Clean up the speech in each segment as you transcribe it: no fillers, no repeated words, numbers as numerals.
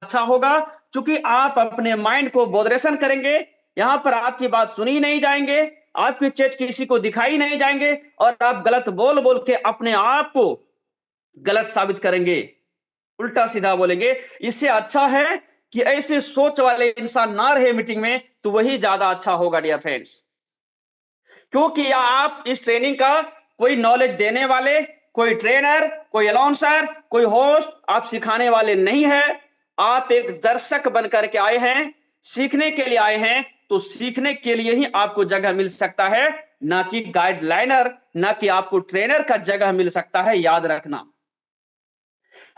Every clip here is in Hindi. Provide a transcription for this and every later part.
अच्छा होगा, क्योंकि आप अपने माइंड को बॉदरेशन करेंगे। यहाँ पर आपकी बात सुनी नहीं जाएंगे, आपके चेट किसी को दिखाई नहीं जाएंगे, और आप गलत बोल बोल के अपने आप को गलत साबित करेंगे, उल्टा सीधा बोलेंगे। इससे अच्छा है कि ऐसे सोच वाले इंसान ना रहे मीटिंग में, तो वही ज्यादा अच्छा होगा डियर फ्रेंड्स। क्योंकि आप इस ट्रेनिंग का कोई नॉलेज देने वाले, कोई ट्रेनर, कोई अनाउंसर, कोई होस्ट आप सिखाने वाले नहीं है। आप एक दर्शक बनकर के आए हैं, सीखने के लिए आए हैं। तो सीखने के लिए ही आपको जगह मिल सकता है, ना कि गाइडलाइनर, ना कि आपको ट्रेनर का जगह मिल सकता है। याद रखना,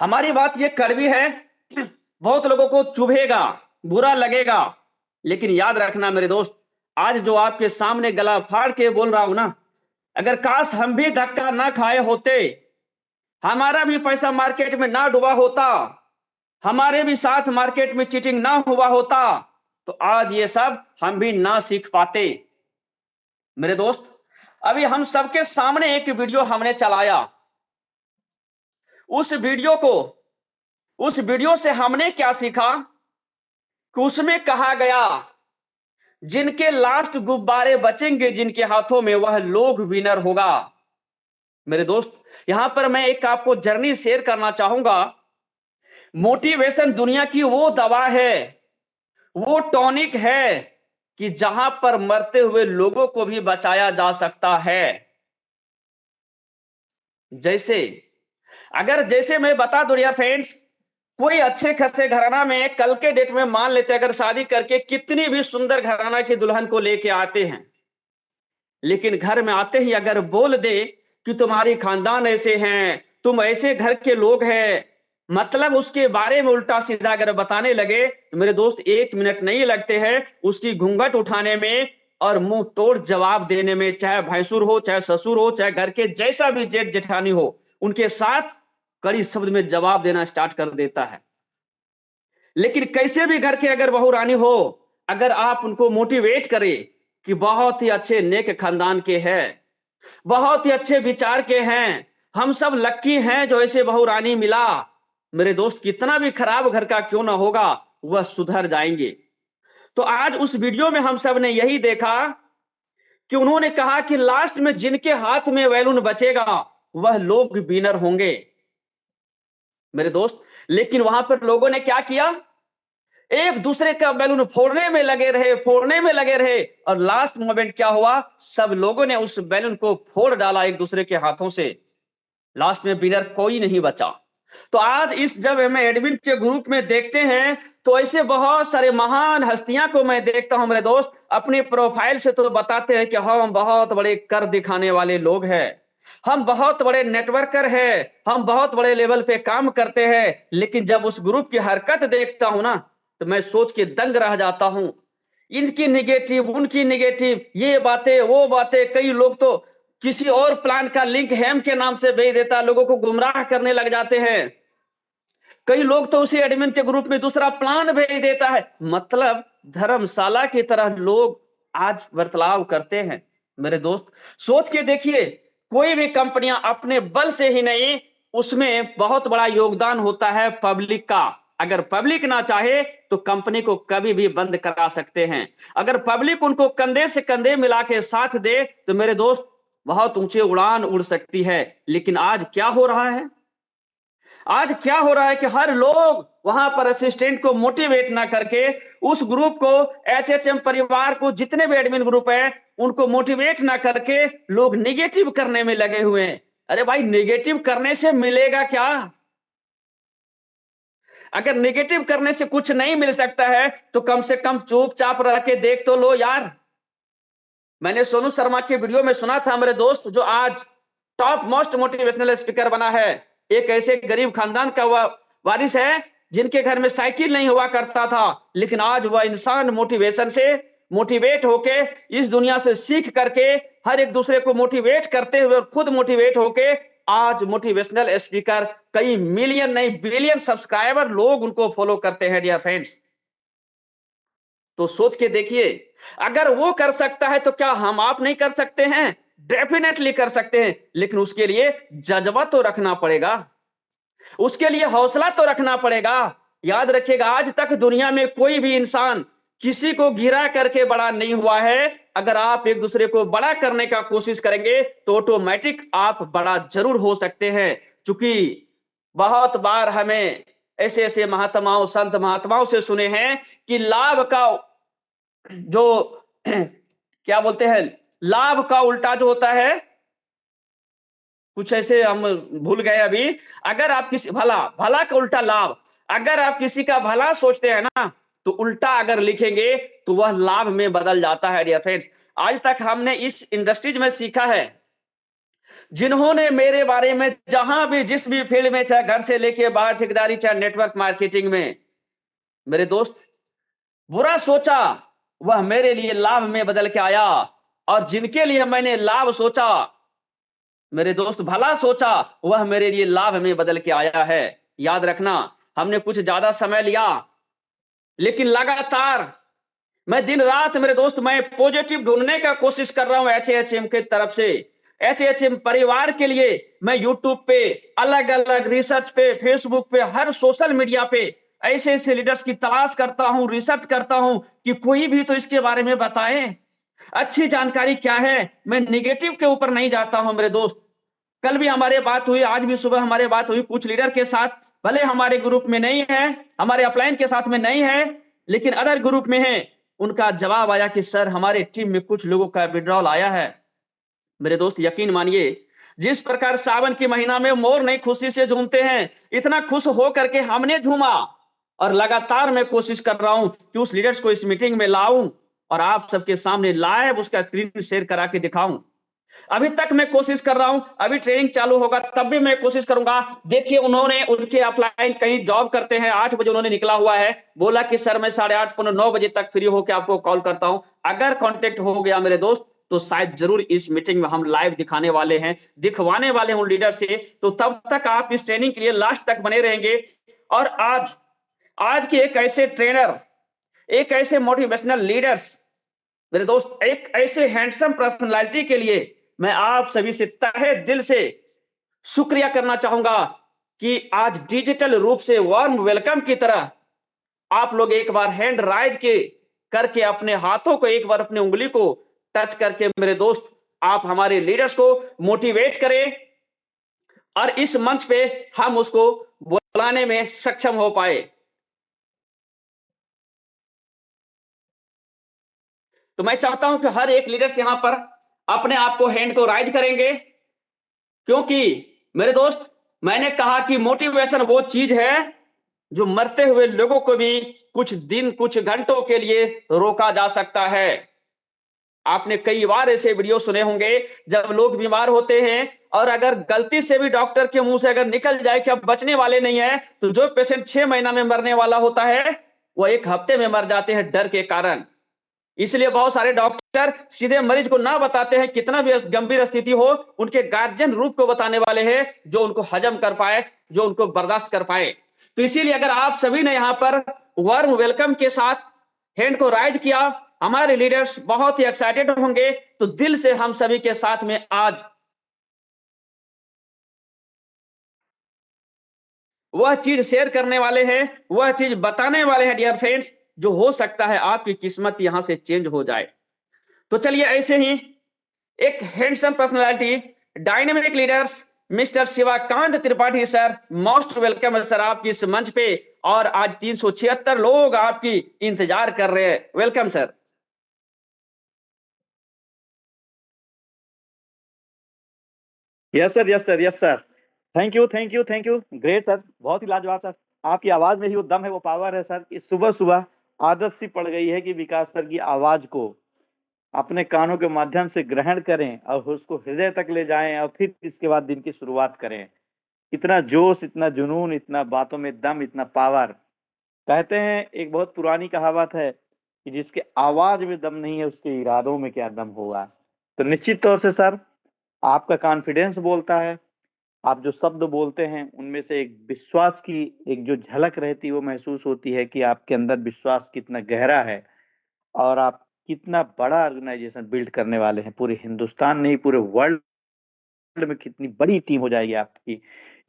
हमारी बात ये कड़वी है, बहुत लोगों को चुभेगा, बुरा लगेगा, लेकिन याद रखना मेरे दोस्त, आज जो आपके सामने गला फाड़ के बोल रहा हूं ना, अगर काश हम भी धक्का ना खाए होते, हमारा भी पैसा मार्केट में ना डूबा होता, हमारे भी साथ मार्केट में चीटिंग ना हुआ होता, तो आज ये सब हम भी ना सीख पाते। मेरे दोस्त, अभी हम सबके सामने एक वीडियो हमने चलाया। उस वीडियो को उस वीडियो से हमने क्या सीखा कि उसमें कहा गया, जिनके लास्ट गुब्बारे बचेंगे जिनके हाथों में, वह लोग विनर होगा। मेरे दोस्त, यहां पर मैं एक आपको जर्नी शेयर करना चाहूंगा। मोटिवेशन दुनिया की वो दवा है, वो टॉनिक है कि जहां पर मरते हुए लोगों को भी बचाया जा सकता है। जैसे, अगर जैसे मैं बता दूं यार फ्रेंड्स, कोई अच्छे खासे घराना में कल के डेट में मान लेते अगर शादी करके कितनी भी सुंदर घराना की दुल्हन को लेके आते हैं, लेकिन घर में आते ही अगर बोल दे कि तुम्हारी खानदान ऐसे हैं, तुम ऐसे घर के लोग हैं, मतलब उसके बारे में उल्टा सीधा अगर बताने लगे, तो मेरे दोस्त 1 मिनट नहीं लगते हैं उसकी घूंघट उठाने में और मुंह तोड़ जवाब देने में। चाहे भैंसुर हो, चाहे ससुर हो, चाहे घर के जैसा भी जेठ जेठानी हो, उनके साथ कड़ी शब्द में जवाब देना स्टार्ट कर देता है। लेकिन कैसे भी घर के अगर बहू रानी हो, अगर आप उनको मोटिवेट करें कि बहुत ही अच्छे नेक खानदान के हैं, बहुत ही अच्छे विचार के हैं, हम सब लक्की हैं जो ऐसे बहू रानी मिला, मेरे दोस्त कितना भी खराब घर का क्यों ना होगा, वह सुधर जाएंगे। तो आज उस वीडियो में हम सब ने यही देखा कि उन्होंने कहा कि लास्ट में जिनके हाथ में बैलून बचेगा, वह लोग विनर होंगे। मेरे दोस्त, लेकिन वहां पर लोगों ने क्या किया, एक दूसरे का बैलून फोड़ने में लगे रहे, फोड़ने में लगे रहे, और लास्ट मोमेंट क्या हुआ, सब लोगों ने उस बैलून को फोड़ डाला एक दूसरे के हाथों से। लास्ट में विनर कोई नहीं बचा। तो आज इस जब हम एडमिन के ग्रुप में देखते हैं, तो ऐसे बहुत सारे महान हस्तियां को मैं देखता हूं मेरे दोस्त, अपने प्रोफाइल से तो बताते हैं कि हम बहुत बड़े कर दिखाने वाले लोग हैं, हम बहुत बड़े नेटवर्कर हैं, हम बहुत बड़े लेवल पे काम करते हैं, लेकिन जब उस ग्रुप की हरकत देखता हूं ना, तो मैं सोच के दंग रह जाता हूं। इनकी निगेटिव, उनकी निगेटिव, ये बातें वो बातें, कई लोग तो किसी और प्लान का लिंक हैम के नाम से भेज देता, लोगों को गुमराह करने लग जाते हैं। कई लोग तो उसी एडमिन के ग्रुप में दूसरा प्लान भेज देता है, मतलब धर्मशाला की तरह लोग आज बर्ताव करते हैं। मेरे दोस्त, सोच के देखिए, कोई भी कंपनियां अपने बल से ही नहीं, उसमें बहुत बड़ा योगदान होता है पब्लिक का। अगर पब्लिक ना चाहे तो कंपनी को कभी भी बंद करा सकते हैं। अगर पब्लिक उनको कंधे से कंधे मिला के साथ दे, तो मेरे दोस्त बहुत ऊंचे उड़ान उड़ सकती है। लेकिन आज क्या हो रहा है, आज क्या हो रहा है कि हर लोग वहां पर असिस्टेंट को मोटिवेट ना करके, उस ग्रुप को, एचएचएम परिवार को, जितने भी एडमिन ग्रुप है, उनको मोटिवेट ना करके लोग निगेटिव करने में लगे हुए हैं। अरे भाई, निगेटिव करने से मिलेगा क्या? अगर निगेटिव करने से कुछ नहीं मिल सकता है, तो कम से कम चुपचाप रह के देख तो लो यार। मैंने सोनू शर्मा के वीडियो में सुना था मेरे दोस्त, जो आज टॉप मोस्ट मोटिवेशनल स्पीकर बना है, एक ऐसे गरीब खानदान का वह वारिस है जिनके घर में साइकिल नहीं हुआ करता था, लेकिन आज वह इंसान मोटिवेशन से मोटिवेट होके, इस दुनिया से सीख करके, हर एक दूसरे को मोटिवेट करते हुए और खुद मोटिवेट होके आज मोटिवेशनल स्पीकर, कई मिलियन नहीं बिलियन सब्सक्राइबर लोग उनको फॉलो करते हैं डियर फ्रेंड्स। तो सोच के देखिए, अगर वो कर सकता है तो क्या हम आप नहीं कर सकते हैं? डेफिनेटली कर सकते हैं, लेकिन उसके लिए जज्बा तो रखना पड़ेगा, उसके लिए हौसला तो रखना पड़ेगा। याद रखिएगा, आज तक दुनिया में कोई भी इंसान किसी को गिरा करके बड़ा नहीं हुआ है। अगर आप एक दूसरे को बड़ा करने का कोशिश करेंगे तो ऑटोमेटिक आप बड़ा जरूर हो सकते हैं। क्योंकि बहुत बार हमें ऐसे ऐसे महात्माओं, संत महात्माओं से सुने हैं कि लाभ का जो क्या बोलते हैं, लाभ का उल्टा जो होता है, कुछ ऐसे हम भूल गए अभी। अगर आप किसी भला भला का उल्टा लाभ, अगर आप किसी का भला सोचते हैं ना, तो उल्टा अगर लिखेंगे तो वह लाभ में बदल जाता है डियर फ्रेंड्स। आज तक हमने इस इंडस्ट्रीज में सीखा है, जिन्होंने मेरे बारे में जहां भी जिस भी फील्ड में, चाहे घर से लेके बाहर ठेकेदारी, चाहे नेटवर्क मार्केटिंग में, मेरे दोस्त बुरा सोचा, वह मेरे लिए लाभ में बदल के आया। और जिनके लिए मैंने लाभ सोचा, मेरे दोस्त भला सोचा, वह मेरे लिए लाभ में बदल के आया है। याद रखना, हमने कुछ ज्यादा समय लिया, लेकिन लगातार मैं दिन रात मेरे दोस्त मैं पॉजिटिव ढूंढने का कोशिश कर रहा हूं एचएचएम के तरफ से। एचएचएम परिवार के लिए मैं यूट्यूब पे, अलग अलग रिसर्च पे, फेसबुक पे, हर सोशल मीडिया पे ऐसे ऐसे लीडर्स की तलाश करता हूं, रिसर्च करता हूं कि कोई भी तो इसके बारे में बताए, अच्छी जानकारी क्या है। मैं निगेटिव के ऊपर नहीं जाता हूं मेरे दोस्त। कल भी हमारे बात हुई, आज भी सुबह हमारे बात हुई कुछ लीडर के साथ, भले हमारे ग्रुप में नहीं है, हमारे अपलाइन के साथ में नहीं है, लेकिन अदर ग्रुप में है। उनका जवाब आया कि सर हमारे टीम में कुछ लोगों का विड्रॉल आया है। मेरे दोस्त यकीन मानिए, जिस प्रकार सावन के महीना में मोर नई खुशी से झूमते हैं, इतना खुश हो करके हमने झूमा। और लगातार मैं कोशिश कर रहा हूं कि उस लीडर्स को इस मीटिंग में लाऊं और आप सबके सामने लाइव उसका स्क्रीन शेयर करा के दिखाऊं। अभी तक मैं कोशिश कर रहा हूं, अभी ट्रेनिंग चालू होगा तब भी मैं कोशिश करूंगा। देखिए, उन्होंने उनके अपलाइन कहीं जॉब करते हैं, 8 बजे उन्होंने निकला हुआ है, बोला कि सर मैं 8:30 पौने 9 बजे तक फ्री होकर आपको कॉल करता हूं। अगर कांटेक्ट हो गया मेरे दोस्त, तो शायद जरूर इस मीटिंग में हम लाइव दिखाने वाले हैं, दिखवाने वाले हैं उन लीडर से। तो तब तक आप इस ट्रेनिंग के लिए लास्ट तक बने रहेंगे। और आज आज के एक ऐसे ट्रेनर, एक ऐसे मोटिवेशनल लीडर्स, मेरे दोस्त एक ऐसे हैंडसम पर्सनालिटी के लिए मैं आप सभी से तहे दिल से शुक्रिया करना चाहूंगा कि आज डिजिटल रूप से वार्म वेलकम की तरह आप लोग एक बार हैंड राइज के करके अपने हाथों को एक बार अपनी उंगली को टच करके मेरे दोस्त आप हमारे लीडर्स को मोटिवेट करें और इस मंच पे हम उसको बुलाने में सक्षम हो पाए। तो मैं चाहता हूं कि हर एक लीडर्स यहां पर अपने आप को हैंड को राइज करेंगे, क्योंकि मेरे दोस्त मैंने कहा कि मोटिवेशन वो चीज है जो मरते हुए लोगों को भी कुछ दिन, कुछ घंटों के लिए रोका जा सकता है। आपने कई बार ऐसे वीडियो सुने होंगे जब लोग बीमार होते हैं और अगर गलती से भी डॉक्टर के मुंह से अगर निकल जाए कि अब बचने वाले नहीं है, तो जो पेशेंट 6 महीना में मरने वाला होता है वो 1 हफ्ते में मर जाते हैं डर के कारण। इसलिए बहुत सारे डॉक्टर सीधे मरीज को ना बताते हैं, कितना भी गंभीर स्थिति हो, उनके गार्जियन रूप को बताने वाले हैं जो उनको हजम कर पाए, जो उनको बर्दाश्त कर पाए। तो इसीलिए अगर आप सभी ने यहां पर वार्म वेलकम के साथ हैंड को राइज किया, हमारे लीडर्स बहुत ही एक्साइटेड होंगे। तो दिल से हम सभी के साथ में आज वह चीज शेयर करने वाले हैं, वह चीज बताने वाले हैं डियर फ्रेंड्स, जो हो सकता है आपकी किस्मत यहां से चेंज हो जाए। तो चलिए ऐसे ही एक handsome personality, dynamic leaders, mister Shivakant Tripathi sir, most welcome है सर आपकी इस मंच पे। और आज 376 लोग आपकी इंतजार कर रहे हैं। Welcome sir. Yes sir, yes sir, yes sir. Thank you, thank you, thank you. Great sir, बहुत ही लाजवाब सर। आपकी आवाज में ही वो दम है, वो पावर है सर कि सुबह सुबह आदत सी पड़ गई है कि विकास सर की आवाज को अपने कानों के माध्यम से ग्रहण करें और उसको हृदय तक ले जाएं और फिर इसके बाद दिन की शुरुआत करें। इतना जोश, इतना जुनून, इतना बातों में दम, इतना पावर। कहते हैं, एक बहुत पुरानी कहावत है कि जिसके आवाज में दम नहीं है उसके इरादों में क्या दम होगा। तो निश्चित तौर से सर, आपका कॉन्फिडेंस बोलता है। आप जो शब्द बोलते हैं उनमें से एक विश्वास की एक जो झलक रहती है वो महसूस होती है कि आपके अंदर विश्वास कितना गहरा है और आप कितना बड़ा ऑर्गेनाइजेशन बिल्ड करने वाले हैं। पूरे हिंदुस्तान नहीं, पूरे वर्ल्ड में कितनी बड़ी टीम हो जाएगी आपकी,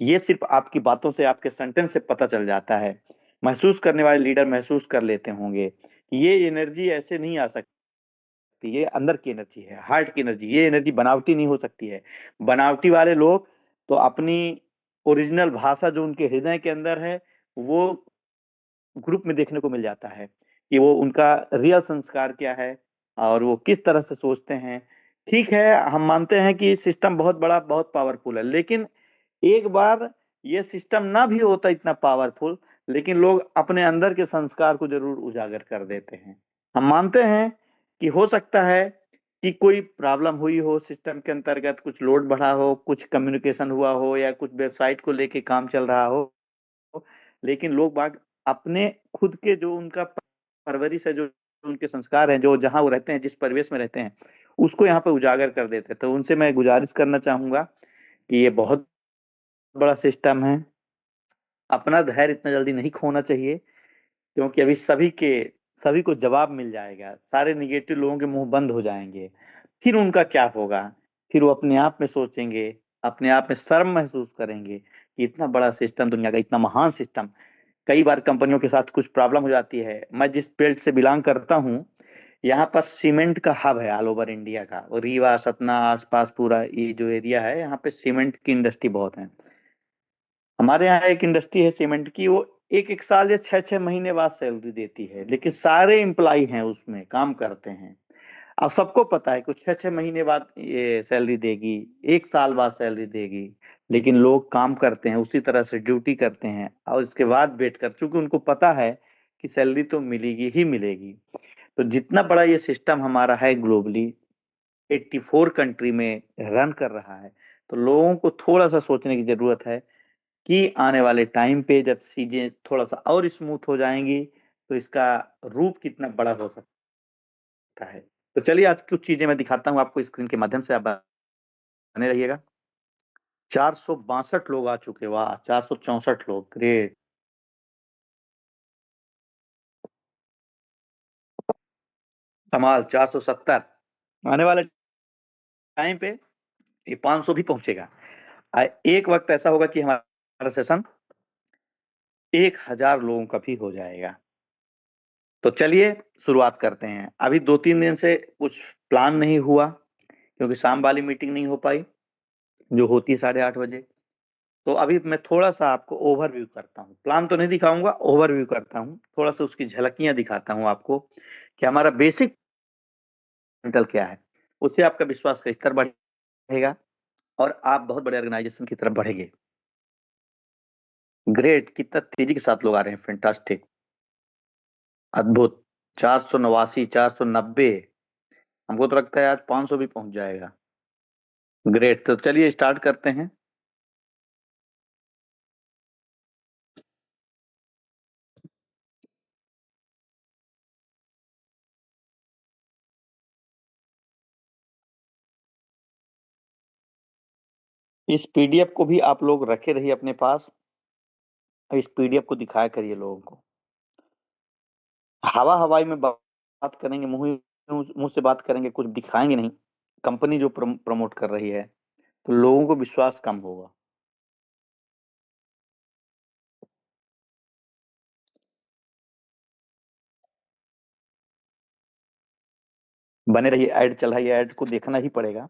ये सिर्फ आपकी बातों से, आपके सेंटेंस से पता चल जाता है। महसूस करने वाले लीडर महसूस कर लेते होंगे। ये एनर्जी ऐसे नहीं आ सकती, ये अंदर की एनर्जी है, हार्ट की एनर्जी। ये एनर्जी बनावटी नहीं हो सकती है। बनावटी वाले लोग तो अपनी ओरिजिनल भाषा जो उनके हृदय के अंदर है, वो ग्रुप में देखने को मिल जाता है कि वो उनका रियल संस्कार क्या है और वो किस तरह से सोचते हैं। ठीक है, हम मानते हैं कि सिस्टम बहुत बड़ा, बहुत पावरफुल है, लेकिन एक बार ये सिस्टम ना भी होता इतना पावरफुल, लेकिन लोग अपने अंदर के संस्कार को जरूर उजागर कर देते हैं। हम मानते हैं कि हो सकता है कि कोई प्रॉब्लम हुई हो सिस्टम के अंतर्गत, कुछ लोड बढ़ा हो, कुछ कम्युनिकेशन हुआ हो, या कुछ वेबसाइट को लेके काम चल रहा हो, लेकिन लोग बाग अपने खुद के जो उनका परवरिश है, जो उनके संस्कार हैं, जो जहाँ वो रहते हैं, जिस परिवेश में रहते हैं, उसको यहाँ पे उजागर कर देते हैं। तो उनसे मैं गुजारिश करना चाहूंगा कि ये बहुत बड़ा सिस्टम है, अपना धैर्य इतना जल्दी नहीं खोना चाहिए, क्योंकि अभी सभी को जवाब मिल जाएगा, सारे निगेटिव लोगों के मुंह बंद हो जाएंगे। फिर उनका क्या होगा? फिर वो अपने आप में सोचेंगे, अपने आप में शर्म महसूस करेंगे कि इतना बड़ा सिस्टम, दुनिया का इतना महान सिस्टम। कई बार कंपनियों के साथ कुछ प्रॉब्लम हो जाती है। मैं जिस बेल्ट से बिलोंग करता हूँ, यहाँ पर सीमेंट का हब है ऑल ओवर इंडिया का, और रीवा, सतना, आसपास पूरा ये जो एरिया है, यहाँ पे सीमेंट की इंडस्ट्री बहुत है। हमारे यहाँ एक इंडस्ट्री है सीमेंट की, वो एक एक साल या 6-6 महीने बाद सैलरी देती है, लेकिन सारे एम्प्लॉय हैं उसमें काम करते हैं। अब सबको पता है कुछ 6-6 महीने बाद ये सैलरी देगी, एक साल बाद सैलरी देगी, लेकिन लोग काम करते हैं, उसी तरह से ड्यूटी करते हैं, और इसके बाद वेट कर, चूंकि उनको पता है कि सैलरी तो मिलेगी ही मिलेगी। तो जितना बड़ा ये सिस्टम हमारा है ग्लोबली, 84 कंट्री में रन कर रहा है, तो लोगों को थोड़ा सा सोचने की जरूरत है कि आने वाले टाइम पे जब चीजें थोड़ा सा और स्मूथ हो जाएंगी, तो इसका रूप कितना बड़ा हो सकता है। तो चलिए आज कुछ चीजें मैं दिखाता हूँ आपको स्क्रीन के माध्यम से, आप बने रहिएगा। 462 लोग आ चुके, वाह, 464 लोग, ग्रेट। कमाल, 470। आने वाले टाइम पे ये 500 भी पहुंचेगा। एक वक्त ऐसा होगा कि हमारा सेशन 1000 लोगों का भी हो जाएगा। तो चलिए शुरुआत करते हैं। अभी 2-3 दिन से कुछ प्लान नहीं हुआ, क्योंकि शाम वाली मीटिंग नहीं हो पाई जो होती है 8:30 बजे। तो अभी मैं थोड़ा सा आपको ओवरव्यू करता हूँ, प्लान तो नहीं दिखाऊंगा, ओवरव्यू करता हूँ, थोड़ा सा उसकी झलकियां दिखाता हूँ आपको कि हमारा बेसिक मेंटल क्या है। उससे आपका विश्वास का स्तर बढ़ेगा और आप बहुत बड़े ऑर्गेनाइजेशन की तरफ बढ़ेंगे। ग्रेट, कितना तेजी के साथ लोग आ रहे हैं, फैंटास्टिक, अद्भुत। 489, 490, हमको तो लगता है आज 500 भी पहुंच जाएगा। ग्रेट, तो चलिए स्टार्ट करते हैं। इस पीडीएफ को भी आप लोग रखे रहिए अपने पास, और इस पीडीएफ को दिखाया करिए लोगों को। हवा हवाई में बात करेंगे, मुंह मुंह से बात करेंगे, कुछ दिखाएंगे नहीं। कंपनी जो प्रमोट कर रही है, तो लोगों को विश्वास कम होगा। बने रहिए, ऐड चल रहा है, ऐड को देखना ही पड़ेगा।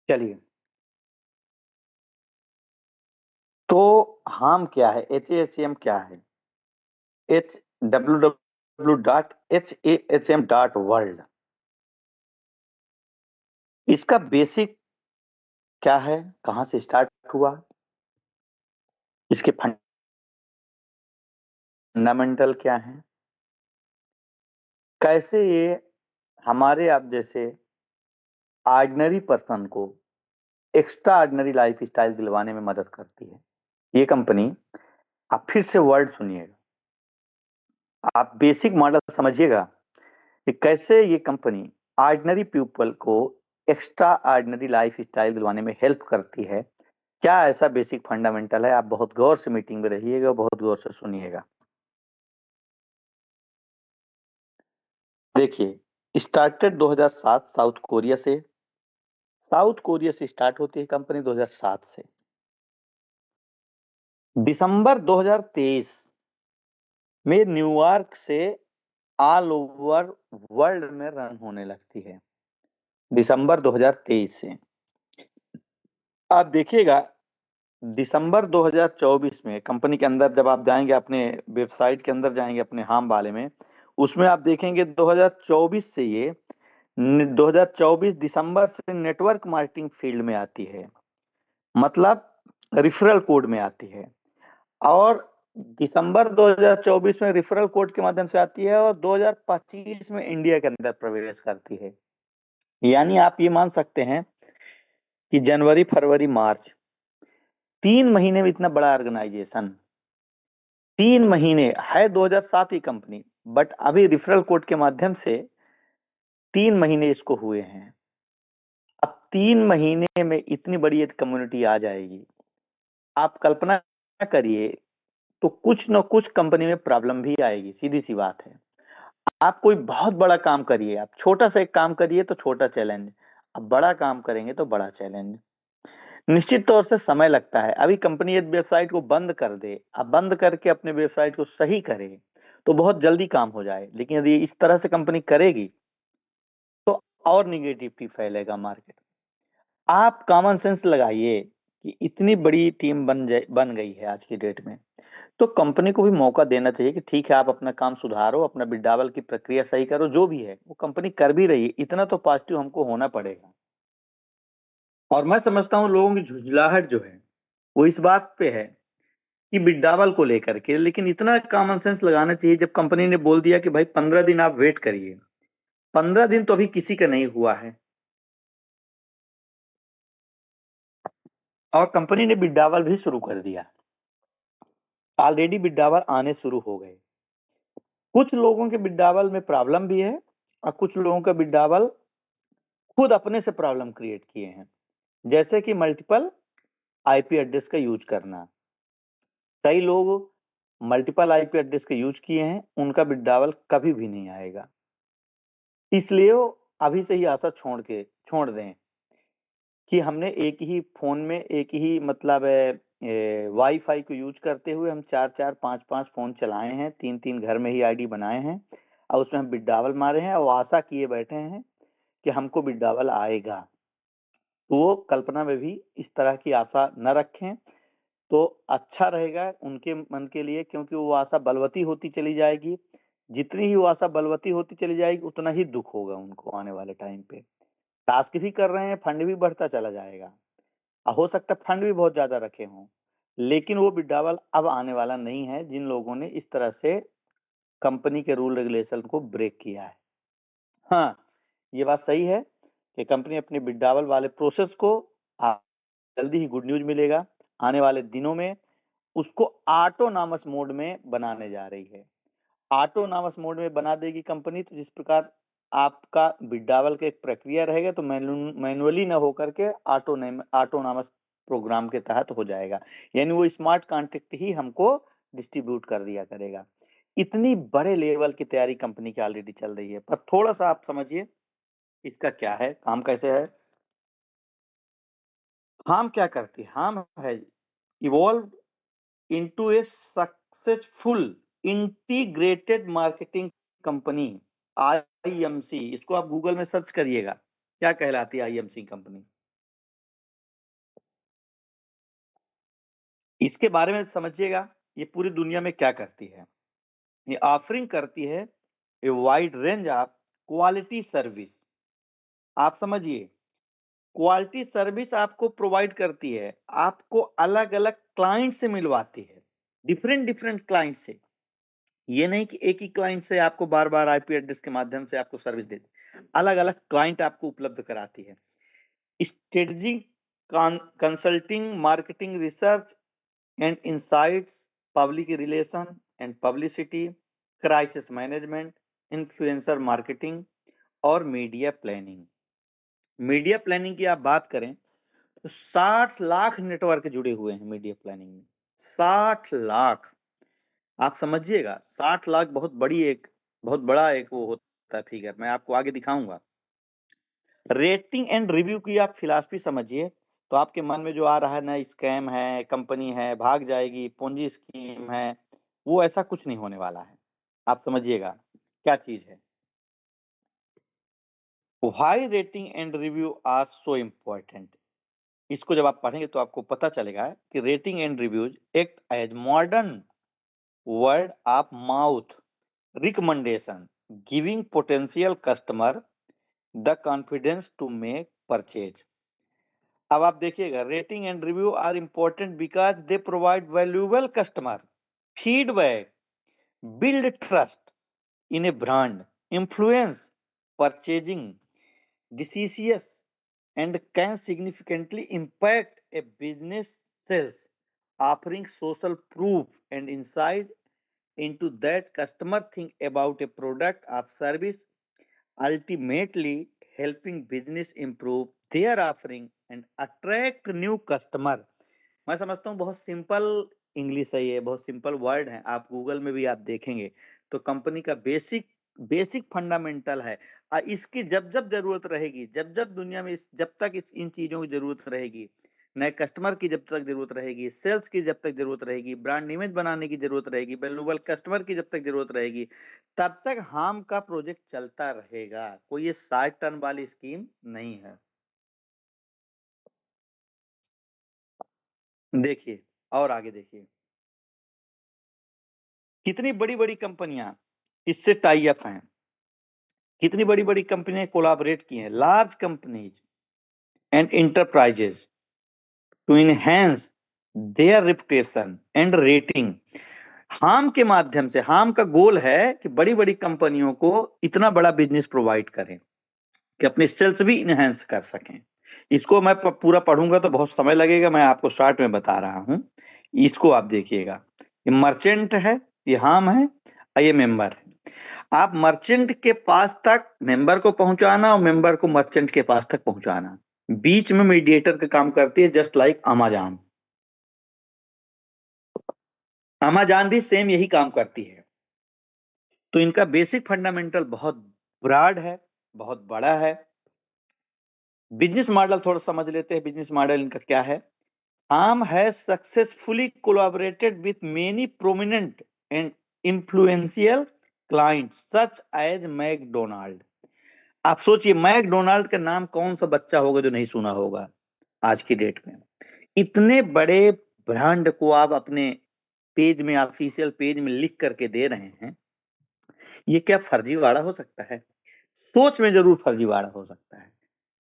चलिए, तो हम क्या है, HAHM क्या है? www.HAHM.world। इसका बेसिक क्या है, कहां से स्टार्ट हुआ, इसके फंडामेंटल क्या है, कैसे ये हमारे आप जैसे ऑर्डिनरी पर्सन को एक्स्ट्रा ऑर्डिनरी लाइफ स्टाइल दिलवाने में मदद करती है ये कंपनी। आप फिर से वर्ड सुनिएगा, आप बेसिक मॉडल समझिएगा कि कैसे ये कंपनी ऑर्डिनरी पीपल को एक्स्ट्रा ऑर्डिनरी लाइफ स्टाइल दिलवाने में हेल्प करती है। क्या ऐसा बेसिक फंडामेंटल है, आप बहुत गौर से मीटिंग में रहिएगा, बहुत गौर से सुनिएगा। देखिए, स्टार्टेड 2007 साउथ कोरिया से, साउथ कोरिया से स्टार्ट होती है कंपनी 2007 से। दिसंबर 2023 में न्यूयॉर्क से ऑल ओवर वर्ल्ड में रन होने लगती है, दिसंबर 2023 से। आप देखिएगा दिसंबर 2024 में कंपनी के अंदर जब आप जाएंगे, अपने वेबसाइट के अंदर जाएंगे अपने हाम वाले में, उसमें आप देखेंगे 2024 से ये 2024 दिसंबर से नेटवर्क मार्केटिंग फील्ड में आती है, मतलब रिफरल कोड में आती है। और दिसंबर 2024 में रिफरल कोड के माध्यम से आती है और 2025 में इंडिया के अंदर प्रवेश करती है। यानी आप ये मान सकते हैं कि जनवरी फरवरी मार्च 3 महीने में इतना बड़ा ऑर्गेनाइजेशन, 3 महीने है 2007 की कंपनी, बट अभी रिफरल कोड के माध्यम से 3 महीने इसको हुए हैं। अब 3 महीने में इतनी बड़ी एक कम्युनिटी आ जाएगी, आप कल्पना करिए। तो कुछ न कुछ कंपनी में प्रॉब्लम भी आएगी, सीधी सी बात है। आप कोई बहुत बड़ा काम करिए, आप छोटा सा एक काम करिए तो छोटा चैलेंज, अब बड़ा काम करेंगे तो बड़ा चैलेंज। निश्चित तौर से समय लगता है। अभी कंपनी एक वेबसाइट को बंद कर दे, अब बंद करके अपने वेबसाइट को सही करे तो बहुत जल्दी काम हो जाए, लेकिन यदि इस तरह से कंपनी करेगी तो और निगेटिविटी फैलेगा मार्केट। आप कॉमन सेंस लगाइए कि इतनी बड़ी टीम बन गई है आज की डेट में, तो कंपनी को भी मौका देना चाहिए कि ठीक है, आप अपना काम सुधारो, अपना विड्रावल की प्रक्रिया सही करो, जो भी है वो कंपनी कर भी रही है, इतना तो पॉजिटिव हमको होना पड़ेगा। और मैं समझता हूँ लोगों की झुंझलाहट जो है वो इस बात पे है कि विड्रावल को लेकर के, लेकिन इतना कॉमन सेंस लगाना चाहिए जब कंपनी ने बोल दिया कि भाई 15 दिन आप वेट करिए। 15 दिन तो अभी किसी का नहीं हुआ है और कंपनी ने विड्रावल भी शुरू कर दिया, ऑलरेडी विड्रावल आने शुरू हो गए। कुछ लोगों के विड्रावल में प्रॉब्लम भी है और कुछ लोगों का विड्रावल खुद अपने से प्रॉब्लम क्रिएट किए हैं, जैसे कि मल्टीपल आईपी एड्रेस का यूज करना। कई लोग मल्टीपल आईपी एड्रेस का यूज किए हैं, उनका विड्रावल कभी भी नहीं आएगा, इसलिए वो अभी से ही आशा छोड़ दें कि हमने एक ही फोन में एक ही मतलब वाईफाई को यूज करते हुए हम 4-4 5-5 फोन चलाए हैं, 3-3 घर में ही आईडी बनाए हैं और उसमें हम विड्रावल मारे हैं और आशा किए बैठे हैं कि हमको विड्रावल आएगा। तो वो कल्पना में भी इस तरह की आशा न रखें तो अच्छा रहेगा उनके मन के लिए, क्योंकि वो आशा बलवती होती चली जाएगी। जितनी ही वो आशा बलवती होती चली जाएगी उतना ही दुख होगा उनको आने वाले टाइम पे। टास्क भी कर रहे हैं, फंड भी बढ़ता चला जाएगा, हो सकता है फंड भी बहुत ज्यादा रखे हों, लेकिन वो विड्रावल अब आने वाला नहीं है जिन लोगों ने इस तरह से कंपनी के रूल रेगुलेशन को ब्रेक किया है। हाँ, ये बात सही है कि कंपनी अपने विड्रावल वाले प्रोसेस को जल्दी ही गुड न्यूज मिलेगा, आने वाले दिनों में उसको ऑटोनॉमस मोड में बनाने जा रही है। ऑटोनॉमस मोड में बना देगी कंपनी, तो जिस प्रकार आपका विड्रावल का एक प्रक्रिया रहेगा तो मैनुअली ना होकर के ऑटोनॉमस प्रोग्राम के तहत हो जाएगा, यानी वो स्मार्ट कॉन्ट्रैक्ट ही हमको डिस्ट्रीब्यूट कर दिया करेगा। इतनी बड़े लेवल की तैयारी कंपनी की ऑलरेडी चल रही है, पर थोड़ा सा आप समझिए इसका क्या है, काम कैसे है। हम क्या करती है, हम है evolve into a successful integrated marketing company, IMC। इसको आप गूगल में सर्च करिएगा क्या कहलाती है आईएमसी कंपनी। इसके बारे में समझिएगा ये पूरी दुनिया में क्या करती है। ये ऑफरिंग करती है a wide range of quality service. आप समझिए, क्वालिटी सर्विस आपको प्रोवाइड करती है, आपको अलग अलग क्लाइंट से मिलवाती है, डिफरेंट डिफरेंट क्लाइंट से। ये नहीं कि एक ही क्लाइंट से आपको बार बार आईपी एड्रेस के माध्यम से आपको सर्विस देती, अलग अलग क्लाइंट आपको उपलब्ध कराती है। Strategy consulting, marketing research and insights, public relation and publicity, crisis management, influencer marketing और मीडिया प्लानिंग। मीडिया प्लानिंग की आप बात करें तो 60 लाख नेटवर्क जुड़े हुए हैं मीडिया प्लानिंग में। 60 लाख, आप समझिएगा 60 लाख बहुत बड़ा एक वो होता है फिगर, मैं आपको आगे दिखाऊंगा। रेटिंग एंड रिव्यू की आप फिलॉसफी समझिए, तो आपके मन में जो आ रहा है ना, स्कैम है, कंपनी है, भाग जाएगी, पोंजी स्कीम है, वो ऐसा कुछ नहीं होने वाला है। आप समझिएगा क्या चीज है। Why rating and review are so important, इसको जब आप पढ़ेंगे तो आपको पता चलेगा कि rating and reviews act as modern word of mouth recommendation, giving potential customer the confidence to make purchase. अब आप देखिएगा, rating and review are important because they provide valuable customer feedback, build trust in a brand, influence purchasing decisions, and can significantly impact a business sales, offering social proof and insight into that customer think about a product or service, ultimately helping business improve their offering and attract new customer। मैं समझता हूँ बहुत सिंपल इंग्लिश है, ये बहुत सिंपल वर्ड है, आप गूगल में भी आप देखेंगे तो कंपनी का बेसिक बेसिक फंडामेंटल है। इसकी जब जब जरूरत रहेगी, जब जब दुनिया में जब तक इन चीजों की जरूरत रहेगी, नए कस्टमर की जब तक जरूरत रहेगी, सेल्स की जब तक जरूरत रहेगी, ब्रांड इमेज बनाने की जरूरत रहेगी, वैल्यूएबल कस्टमर की जब तक जरूरत रहेगी, तब तक हाम का प्रोजेक्ट चलता रहेगा। कोई ये शॉर्ट टर्म वाली स्कीम नहीं है। देखिए और आगे देखिए, कितनी बड़ी बड़ी कंपनियां इससे टाई अप हैं, कितनी बड़ी बड़ी कंपनियां कोलैबोरेट की हैं, large companies and enterprises to enhance their reputation and rating. हाम के माध्यम से, हाम का गोल है कि बड़ी बड़ी कंपनियों को इतना बड़ा बिजनेस प्रोवाइड करें कि अपने सेल्स भी इनहेंस कर सकें। इसको मैं पूरा पढ़ूंगा तो बहुत समय लगेगा, मैं आपको शॉर्ट में बता रहा हूं। इसको आप देखिएगा, ये मर्चेंट है, ये हाम है और ये मेंबर है। आप मर्चेंट के पास तक मेंबर को पहुंचाना और मेंबर को मर्चेंट के पास तक पहुंचाना, बीच में मीडिएटर का काम करती है, जस्ट लाइक अमेज़न। अमेज़न भी सेम यही काम करती है। तो इनका बेसिक फंडामेंटल बहुत ब्रॉड है, बहुत बड़ा है। बिजनेस मॉडल थोड़ा समझ लेते हैं, बिजनेस मॉडल इनका क्या है। Arm has successfully collaborated with many prominent and influential clients such as McDonald. आप सोचिए, मैकडोनाल्ड का नाम कौन सा बच्चा होगा जो नहीं सुना होगा आज की डेट में। इतने बड़े ब्रांड को आप अपने पेज में, ऑफिशियल पेज में लिख करके दे रहे हैं, ये क्या फर्जीवाड़ा हो सकता है? सोच में जरूर फर्जीवाड़ा हो सकता है,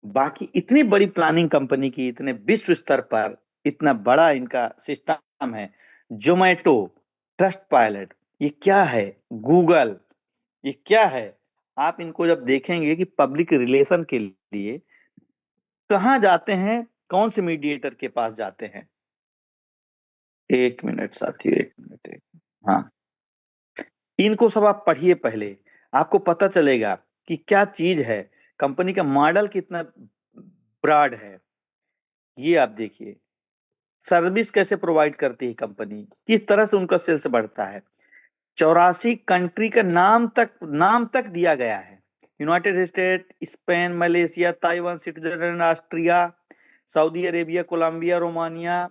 बाकी इतनी बड़ी प्लानिंग कंपनी की, इतने विश्व स्तर पर इतना बड़ा इनका सिस्टम है। जोमेटो, ट्रस्ट पायलट, ये क्या है? गूगल, ये क्या है? आप इनको जब देखेंगे कि पब्लिक रिलेशन के लिए कहाँ जाते हैं, कौन से मीडिएटर के पास जाते हैं। एक मिनट साथियों, एक मिनट, हाँ, इनको सब आप पढ़िए पहले, आपको पता चलेगा कि क्या चीज है, कंपनी का मॉडल कितना ब्रॉड है। ये आप देखिए, सर्विस कैसे प्रोवाइड करती है कंपनी, किस तरह से उनका सेल्स बढ़ता है। 84 कंट्री का नाम तक दिया गया है। United State, Spain, Malaysia, Taiwan, Switzerland, Austria, Saudi Arabia, Colombia, Romania,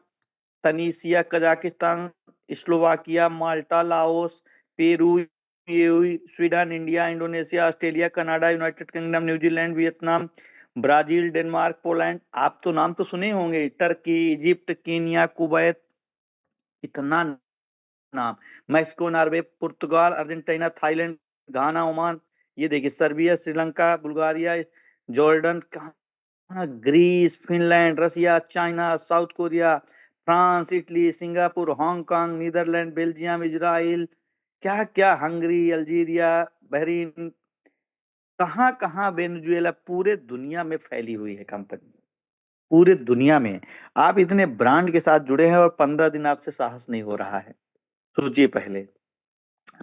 Tunisia, Kazakhstan, Slovakia, Malta, Laos, Peru, UAE, Sweden, India, Indonesia, Australia, Canada, United Kingdom, New Zealand, Vietnam, Brazil, Denmark, Poland, आप तो नाम तो सुने होंगे, टर्की, इजिप्ट, कीनिया, कुवैत, इतना नाम, Mexico, Norway, Portugal, Argentina, Thailand, Ghana, Oman, ये देखिए Serbia, Sri Lanka, Bulgaria, Jordan, Greece, Finland, Russia, China, South Korea, France, Italy, Singapore, Hong Kong, Netherland, Belgium, Israel, क्या क्या, हंगरी, अल्जीरिया, बहरीन, कहाँ कहाँ, वेनेजुएला, पूरे दुनिया में फैली हुई है कंपनी, पूरे दुनिया में। आप इतने ब्रांड के साथ जुड़े हैं और 15 दिन आपसे साहस नहीं हो रहा है। सोचिए पहले,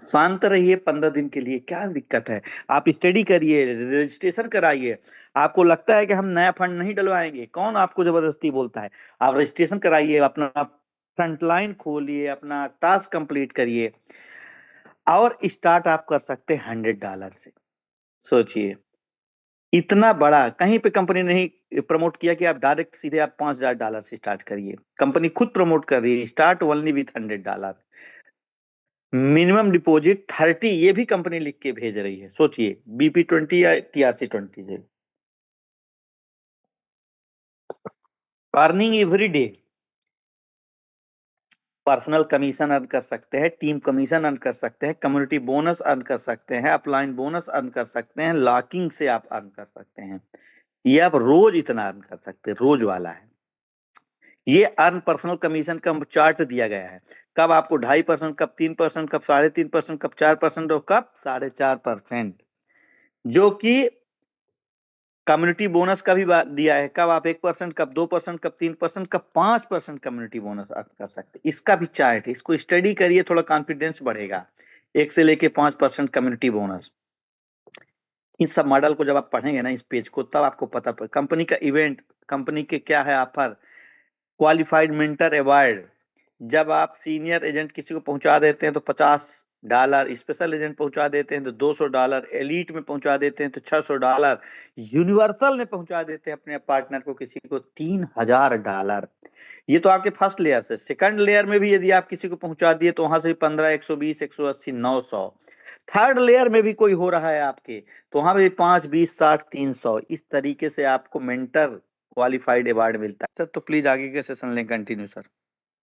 शांत रहिए 15 दिन के लिए, क्या दिक्कत है? आप स्टडी करिए, रजिस्ट्रेशन कराइए। आपको लगता है कि हम नया फंड नहीं डलवाएंगे, कौन आपको जबरदस्ती बोलता है? आप रजिस्ट्रेशन कराइए, अपना फ्रंटलाइन खोलिए, अपना टास्क कंप्लीट करिए और स्टार्ट आप कर सकते हैं $100 से। सोचिए, इतना बड़ा कहीं पे कंपनी ने नहीं प्रमोट किया कि आप डायरेक्ट सीधे आप $5,000 से स्टार्ट करिए। कंपनी खुद प्रमोट कर रही है, start only with $100, minimum deposit 30, ये भी कंपनी लिख के भेज रही है। सोचिए, BP20 या TRC20 से earning every day. Personal commission earn कर सकते हैं, टीम कमीशन अर्न कर सकते हैं, कम्युनिटी बोनस अर्न कर सकते हैं, अपलाइन बोनस अर्न कर सकते हैं, लॉकिंग से आप अर्न कर सकते हैं। ये आप रोज इतना अर्न कर सकते हैं, रोज वाला है। ये अर्न पर्सनल कमीशन का चार्ट दिया गया है, कब आपको 2.5%, कब 3%, कब 3.5%, कब 4% और कब 4.5%, जो कि कम्युनिटी बोनस का भी दिया है, कब आप 1%, कब 2%, कब 3%, कब 5% कम्युनिटी बोनस अर्न कर सकते हैं। इसका भी चार्ट है, इसको स्टडी करिए, थोड़ा कॉन्फिडेंस बढ़ेगा। 1 से लेके 5% कम्युनिटी बोनस। इन सब मॉडल को जब आप पढ़ेंगे ना, इस पेज को, तब आपको पता कंपनी का इवेंट, कंपनी के क्या है ऑफर, क्वालिफाइड मेंटर अवार्ड, जब आप सीनियर एजेंट किसी को पहुंचा देते हैं तो $50, स्पेशल एजेंट पहुंचा देते हैं तो $200, एलीट में पहुंचा देते हैं तो $600, यूनिवर्सल में पहुंचा देते हैं अपने पार्टनर को किसी को $3,000। ये तो आपके फर्स्ट लेयर से। सेकंड लेयर में भी यदि आप किसी को पहुंचा दिए तो वहां से 15, 120, 180, 900। थर्ड लेयर में भी कोई हो रहा है आपके, तो वहां भी 5, 20, 60, 300। इस तरीके से आपको मेंटर क्वालिफाइड अवार्ड मिलता है। सर तो प्लीज आगे के सेशन लें, continue sir.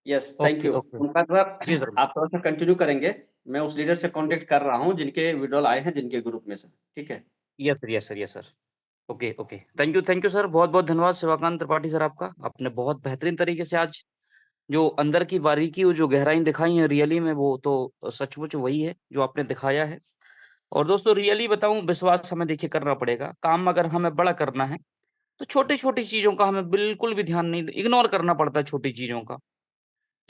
Yes, thank you Omkar ji sir. Sir. आप थोड़ा सा कंटिन्यू करेंगे, मैं उस लीडर से कांटेक्ट कर रहा हूँ जिनके विड्रॉल आए हैं जिनके ग्रुप में से, ठीक है। Yes sir, yes sir, yes sir. Okay okay, thank you sir, बहुत बहुत धन्यवाद शिवाकांत त्रिपाठी सर आपका। आपने बहुत बेहतरीन तरीके से आज जो अंदर की बारीकी और जो गहराई दिखाई है रियली में, वो तो सचमुच वही है जो आपने दिखाया है। और दोस्तों रियली बताऊं, विश्वास हमें देखिए करना पड़ेगा। काम अगर हमें बड़ा करना है तो छोटी छोटी चीजों का हमें बिल्कुल भी ध्यान नहीं, इग्नोर करना पड़ता है छोटी चीजों का।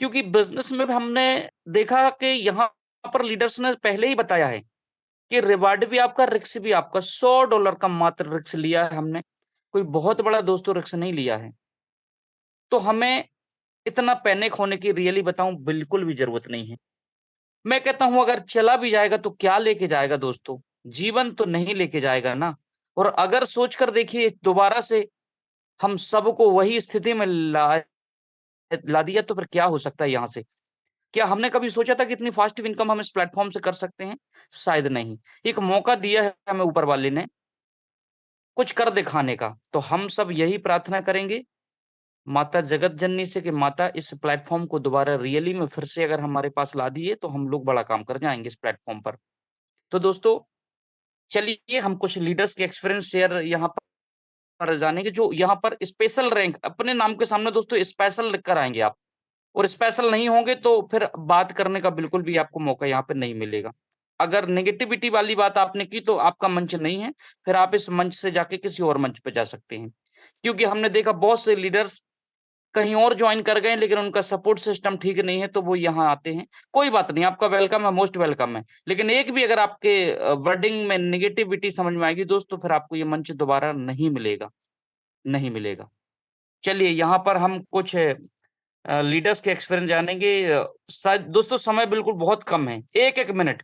क्योंकि बिजनेस में भी हमने देखा कि यहाँ पर लीडर्स ने पहले ही बताया है कि रिवार्ड भी आपका, रिस्क भी आपका। $100 का मात्र रिस्क लिया है हमने, कोई बहुत बड़ा दोस्तों रिस्क नहीं लिया है। तो हमें इतना पैनिक होने की रियली बताऊं बिल्कुल भी जरूरत नहीं है। मैं कहता हूं अगर चला भी जाएगा तो क्या लेके जाएगा दोस्तों, जीवन तो नहीं लेके जाएगा ना। और अगर सोचकर देखिए दोबारा से हम सबको वही स्थिति में ला ला दिया तो फिर क्या हो सकता है यहाँ से। क्या हमने कभी सोचा था कि इतनी फास्ट इनकम हम इस प्लेटफॉर्म से कर सकते हैं? शायद नहीं। एक मौका दिया है हमें ऊपर वाले ने कुछ कर दिखाने का, तो हम सब यही प्रार्थना करेंगे माता जगत जननी से कि माता इस प्लेटफॉर्म को दोबारा रियली में फिर से अगर हमारे पास ला दिए तो हम लोग बड़ा काम कर जाएंगे इस प्लेटफॉर्म पर। तो दोस्तों चलिए हम कुछ लीडर्स के एक्सपीरियंस शेयर यहाँ पर जानेंगे, जो यहाँ पर स्पेशल रैंक अपने नाम के सामने दोस्तों स्पेशल लिख कर आएंगे आप। और स्पेशल नहीं होंगे तो फिर बात करने का बिल्कुल भी आपको मौका यहाँ पे नहीं मिलेगा। अगर नेगेटिविटी वाली बात आपने की तो आपका मंच नहीं है, फिर आप इस मंच से जाके किसी और मंच पे जा सकते हैं। क्योंकि हमने देखा बहुत से लीडर्स कहीं और ज्वाइन कर गए लेकिन उनका सपोर्ट सिस्टम ठीक नहीं है तो वो यहाँ आते हैं। कोई बात नहीं, आपका वेलकम है, मोस्ट वेलकम है। लेकिन एक भी अगर आपके वर्डिंग में नेगेटिविटी समझ में आएगी दोस्तों, फिर आपको ये मंच दोबारा नहीं मिलेगा, नहीं मिलेगा। चलिए यहाँ पर हम कुछ लीडर्स के एक्सपीरियंस जानेंगे। शायद दोस्तों समय बिल्कुल बहुत कम है, एक एक मिनट।